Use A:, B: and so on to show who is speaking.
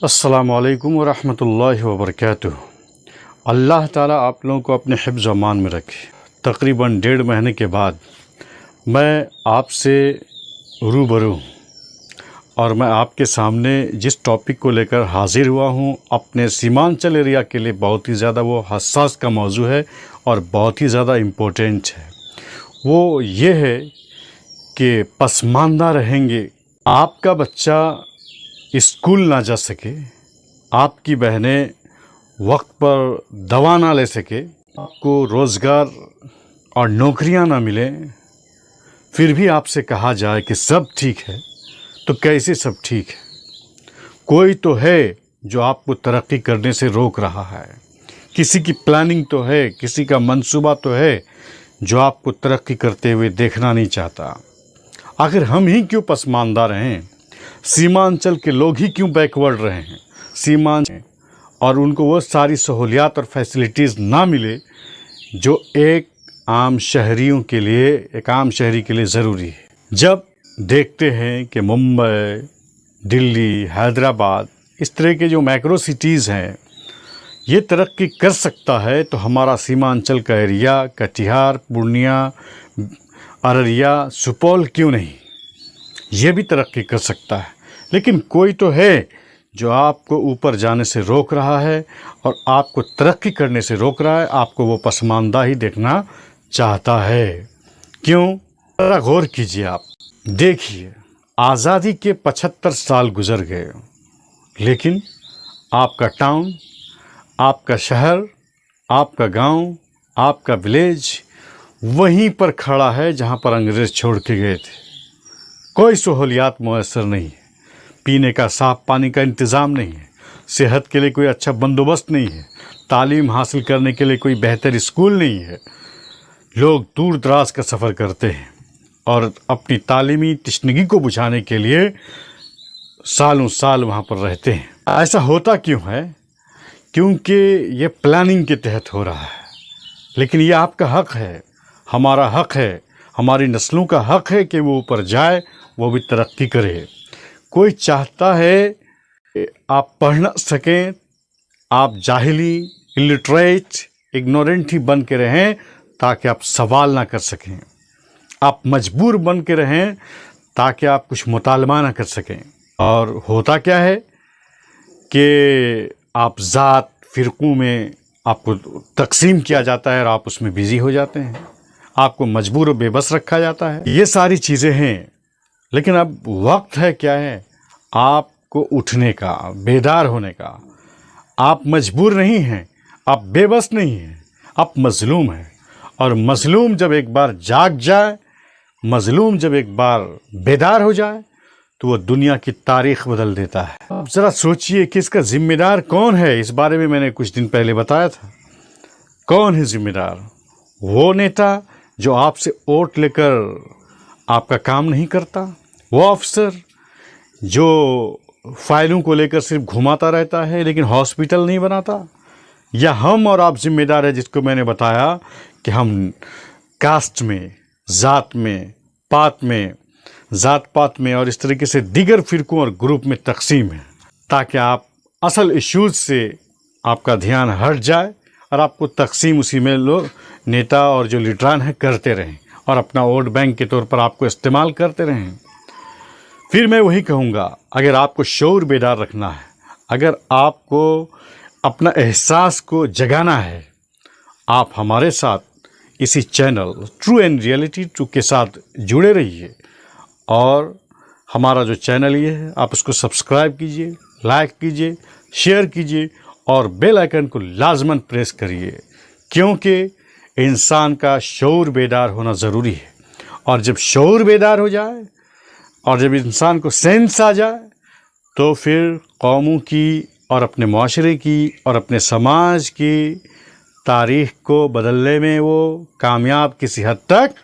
A: السلام علیکم ورحمۃ اللہ وبرکاتہ۔ اللہ تعالیٰ آپ لوگوں کو اپنے حفظ و امان میں رکھے۔ تقریباً 1.5 مہینے کے بعد میں آپ سے روبرو اور میں آپ کے سامنے جس ٹاپک کو لے کر حاضر ہوا ہوں اپنے سیمانچل ایریا کے لیے بہت ہی زیادہ وہ حساس کا موضوع ہے اور بہت ہی زیادہ امپورٹنٹ ہے۔ وہ یہ ہے کہ پسماندہ رہیں گے، آپ کا بچہ اسکول نہ جا سکے، آپ کی بہنیں وقت پر دوا نہ لے سکے، آپ کو روزگار اور نوکریاں نہ ملیں، پھر بھی آپ سے کہا جائے کہ سب ٹھیک ہے، تو کیسے سب ٹھیک ہے؟ کوئی تو ہے جو آپ کو ترقی کرنے سے روک رہا ہے، کسی کی پلاننگ تو ہے، کسی کا منصوبہ تو ہے جو آپ کو ترقی کرتے ہوئے دیکھنا نہیں چاہتا۔ آخر ہم ہی کیوں پسماندہ رہیں؟ سیمانچل کے لوگ ہی کیوں بیکورڈ رہے ہیں؟ سیمانچل اور ان کو وہ ساری سہولیات اور فیسلٹیز نہ ملے جو ایک عام شہری کے لیے ضروری ہے۔ جب دیکھتے ہیں کہ ممبئی، دلی، حیدرآباد اس طرح کے جو میکرو سٹیز ہیں یہ ترقی کر سکتا ہے تو ہمارا سیمانچل کا ایریا کٹیہار، پورنیہ، ارریہ، سپول کیوں نہیں؟ یہ بھی ترقی کر سکتا ہے، لیکن کوئی تو ہے جو آپ کو اوپر جانے سے روک رہا ہے اور آپ کو ترقی کرنے سے روک رہا ہے، آپ کو وہ پسماندہ ہی دیکھنا چاہتا ہے۔ کیوں؟ ذرا غور کیجئے، آپ دیکھیے آزادی کے 75 سال گزر گئے، لیکن آپ کا ٹاؤن، آپ کا شہر، آپ کا گاؤں، آپ کا ولیج وہیں پر کھڑا ہے جہاں پر انگریز چھوڑ کے گئے تھے۔ کوئی سہولیات میسر نہیں ہے، پینے کا صاف پانی کا انتظام نہیں ہے، صحت کے لیے کوئی اچھا بندوبست نہیں ہے، تعلیم حاصل کرنے کے لیے کوئی بہتر اسکول نہیں ہے۔ لوگ دور دراز کا سفر کرتے ہیں اور اپنی تعلیمی تشنگی کو بجھانے کے لیے سالوں سال وہاں پر رہتے ہیں۔ ایسا ہوتا کیوں ہے؟ کیونکہ یہ پلاننگ کے تحت ہو رہا ہے، لیکن یہ آپ کا حق ہے، ہمارا حق ہے، ہماری نسلوں کا حق ہے کہ وہ اوپر جائے، وہ بھی ترقی کرے۔ کوئی چاہتا ہے کہ آپ پڑھ نہ سکیں، آپ جاہلی، الٹریٹ، اگنورنٹ ہی بن کے رہیں تاکہ آپ سوال نہ کر سکیں، آپ مجبور بن کے رہیں تاکہ آپ کچھ مطالبہ نہ کر سکیں۔ اور ہوتا کیا ہے کہ آپ ذات، فرقوں میں آپ کو تقسیم کیا جاتا ہے اور آپ اس میں بزی ہو جاتے ہیں، آپ کو مجبور و بے بس رکھا جاتا ہے۔ یہ ساری چیزیں ہیں، لیکن اب وقت ہے کیا ہے؟ آپ کو اٹھنے کا، بیدار ہونے کا۔ آپ مجبور نہیں ہیں، آپ بے بس نہیں ہیں، آپ مظلوم ہیں، اور مظلوم جب ایک بار جاگ جائے، مظلوم جب ایک بار بیدار ہو جائے تو وہ دنیا کی تاریخ بدل دیتا ہے۔ اب ذرا سوچئے کہ اس کا ذمہ دار کون ہے؟ اس بارے میں نے کچھ دن پہلے بتایا تھا۔ کون ہے ذمہ دار؟ وہ نیتا جو آپ سے ووٹ لے کر آپ کا کام نہیں کرتا، وہ افسر جو فائلوں کو لے کر صرف گھماتا رہتا ہے لیکن ہاسپٹل نہیں بناتا، یا ہم اور آپ ذمہ دار ہیں جس کو میں نے بتایا کہ ہم کاسٹ میں، ذات میں، ذات پات میں اور اس طریقے سے دیگر فرقوں اور گروپ میں تقسیم ہیں، تاکہ آپ اصل ایشوز سے آپ کا دھیان ہٹ جائے اور آپ کو تقسیم اسی میں لوگ نیتا اور جو لیڈران ہیں کرتے رہیں اور اپنا ووٹ بینک کے طور پر آپ کو استعمال کرتے رہیں۔ پھر میں وہی کہوں گا، اگر آپ کو شعور بیدار رکھنا ہے، اگر آپ کو اپنا احساس کو جگانا ہے، آپ ہمارے ساتھ اسی channel true and reality true کے ساتھ جڑے رہیے، اور ہمارا جو چینل یہ ہے آپ اس کو سبسکرائب کیجئے، لائک کیجئے، شیئر کیجئے اور بیل آئیکن کو لازماً پریس کریے، کیونکہ انسان کا شعور بیدار ہونا ضروری ہے۔ اور جب شعور بیدار ہو جائے اور جب انسان کو سینس آ جائے تو پھر قوموں کی اور اپنے معاشرے کی اور اپنے سماج کی تاریخ کو بدلنے میں وہ کامیاب کسی حد تک